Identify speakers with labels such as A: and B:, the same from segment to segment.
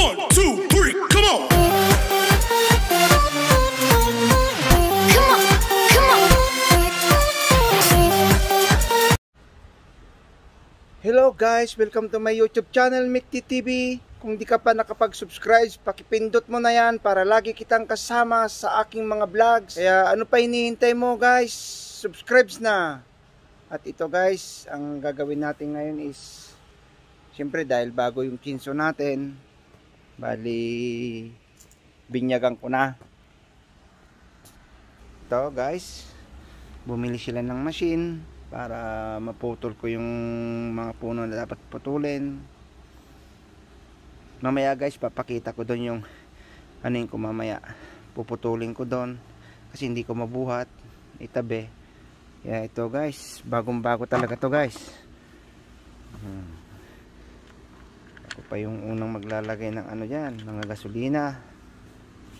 A: 1, 2, 3, come on!
B: Come on, come on.
C: Hello guys, welcome to my YouTube channel, Mikti TV. Kung di ka pa nakapag-subscribe, pakipindot mo na yan para lagi kitang kasama sa aking mga vlogs. Kaya ano pa hinihintay mo guys? Subscribe na! At ito guys, ang gagawin natin ngayon is, siyempre dahil bago yung kinso natin, bali binyagan ko na. Ito guys, bumili sila ng machine para maputol ko yung mga puno na dapat putulin. Mamaya guys, papakita ko doon yung aning ko mamaya. Puputulin ko doon kasi hindi ko mabuhat itabi. Kaya ito guys, bagong bago talaga to guys. Ako pa yung unang maglalagay ng ano dyan, mga gasolina.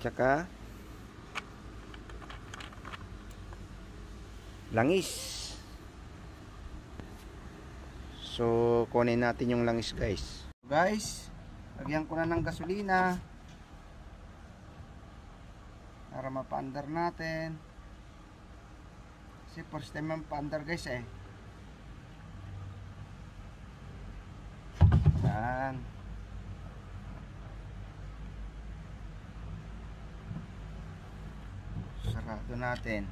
C: Tsaka langis. So kunin natin yung langis guys. Guys, lagyan ko na ng gasolina para mapa-under natin. Kasi first time mapa-under guys eh. Yan. Sarado natin.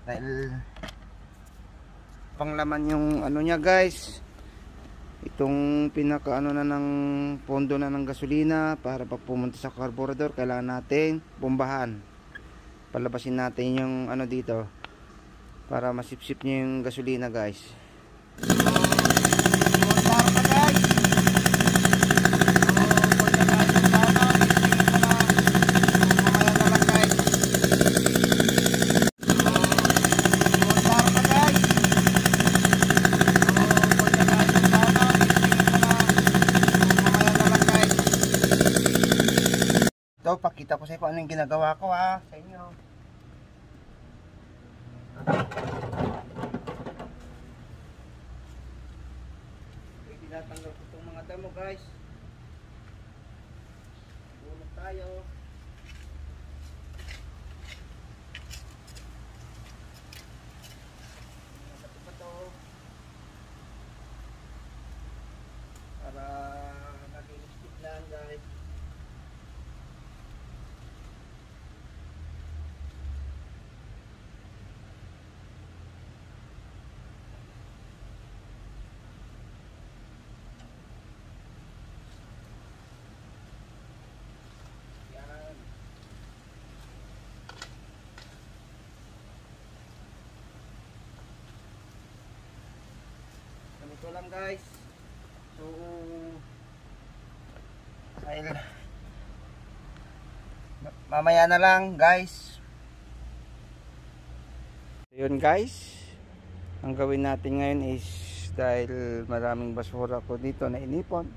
C: Dahil panglaman yung ano niya guys, itong pinaka ano na ng pondo na ng gasolina, para pag pumunta sa carburetor kailangan natin bombahan, palabasin natin yung ano dito para masipsip niya yung gasolina guys. Ito, pakita ko sa inyo kung ano yung ginagawa ko sa inyo. Tinatanggal ko itong mga damo guys. Bunot tayo. Bato-bato para naging stick lang guys. Ito lang guys. So dahil mamaya na lang guys. Yun guys, ang gawin natin ngayon is, dahil maraming basura ko dito na inipon,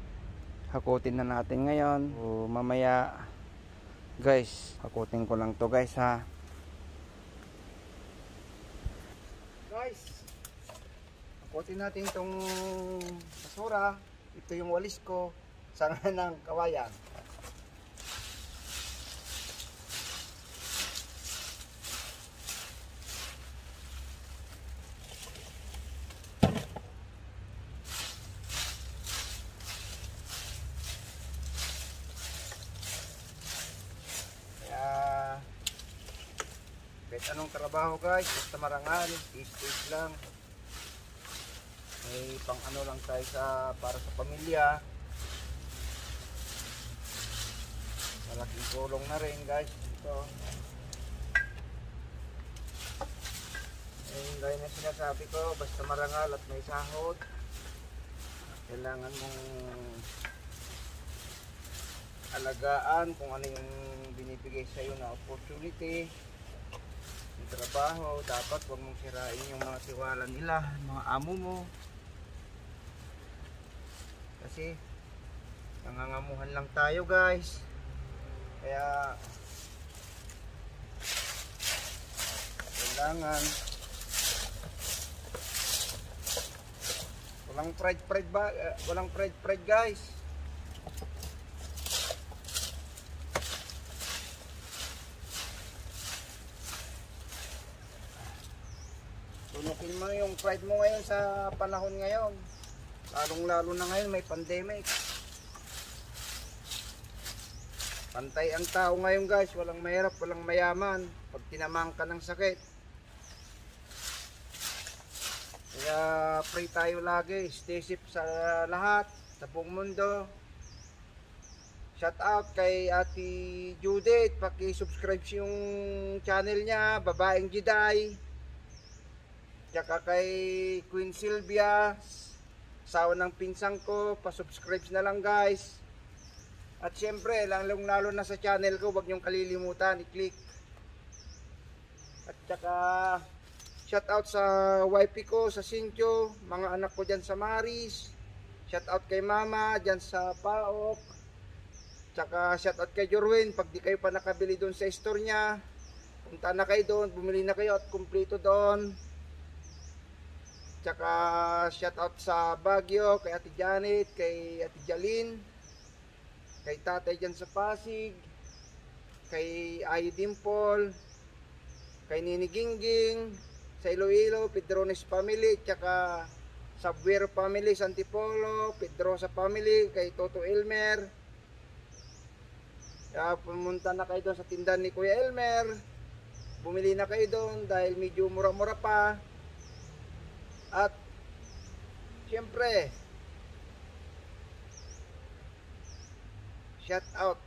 C: hakutin na natin ngayon. So mamaya guys, hakutin ko lang to guys ha. Guys, hakutin natin itong basura. Ito yung walis ko, sanga ng kawayan. Kaya kahit anong trabaho guys, basta marangal, is lang. May pang ano lang tayo para sa pamilya. Malaking tulong na rin guys ito. Gaya na sinasabi ko, basta marangal at may sahod, kailangan mong alagaan kung ano yung binibigay sa iyo na opportunity. Yung trabaho, dapat huwag mong sirain yung mga tiwala nila, mga amo mo. Kasi nangangamuhan lang tayo guys. Kaya kailangan Walang fried guys. Tunukin mo yung fried mo ngayon sa panahon ngayon. Lalong-lalo na ngayon may pandemic. Pantay ang tao ngayon guys, walang mahirap, walang mayaman. Pag tinamaan ka ng sakit. Kaya pray tayo lagi, stay safe sa lahat, sa buong mundo. Shout out kay Ate Judith, paki-subscribe yung channel niya, Babaeng Jedi. Tsaka kay Queen Sylvia, asawa ng pinsang ko, pa-subscribe na lang guys. At syempre, lalo na sa channel ko, huwag niyong kalilimutan, i-click. At tsaka, shout out sa wifey ko, sa Sincho, mga anak ko dyan sa Maris. Shout out kay Mama, dyan sa Paok. Tsaka shout out kay Jorwin, pag di kayo pa nakabili doon sa store niya, punta na kayo doon, bumili na kayo at kumpleto doon. Tsaka shout out sa Baguio, kay Ate Janet, kay Ate Jalin, kay Tatay dyan sa Pasig, kay Ayu Dimple, kay Nini Gingging, sa Iloilo, Pedrones family, tsaka sa Buero family, Santipolo, Pedrosa family, kay Toto Elmer. Kaya pumunta na kayo doon sa tindahan ni Kuya Elmer, bumili na kayo doon dahil medyo mura-mura pa. At syempre, shout out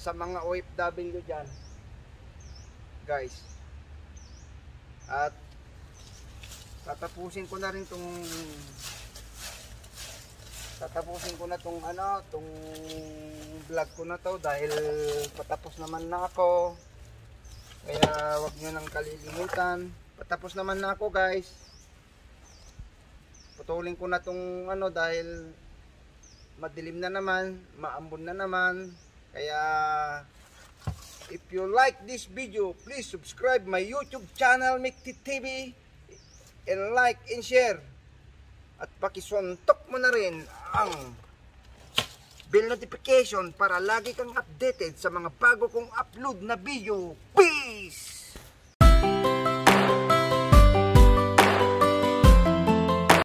C: sa mga OFW dyan guys. At tatapusin ko na tong vlog ko na to dahil patapos naman na ako. Kaya wag nyo nang kalilimutan, patapos naman na ako guys. Putulin ko na tong dahil madilim na naman, maambon na naman. Kaya if you like this video, please subscribe my YouTube channel Mikti TV and like and share. At pakisuntok mo na rin ang bell notification para lagi kang updated sa mga bago kong upload na video. Peace!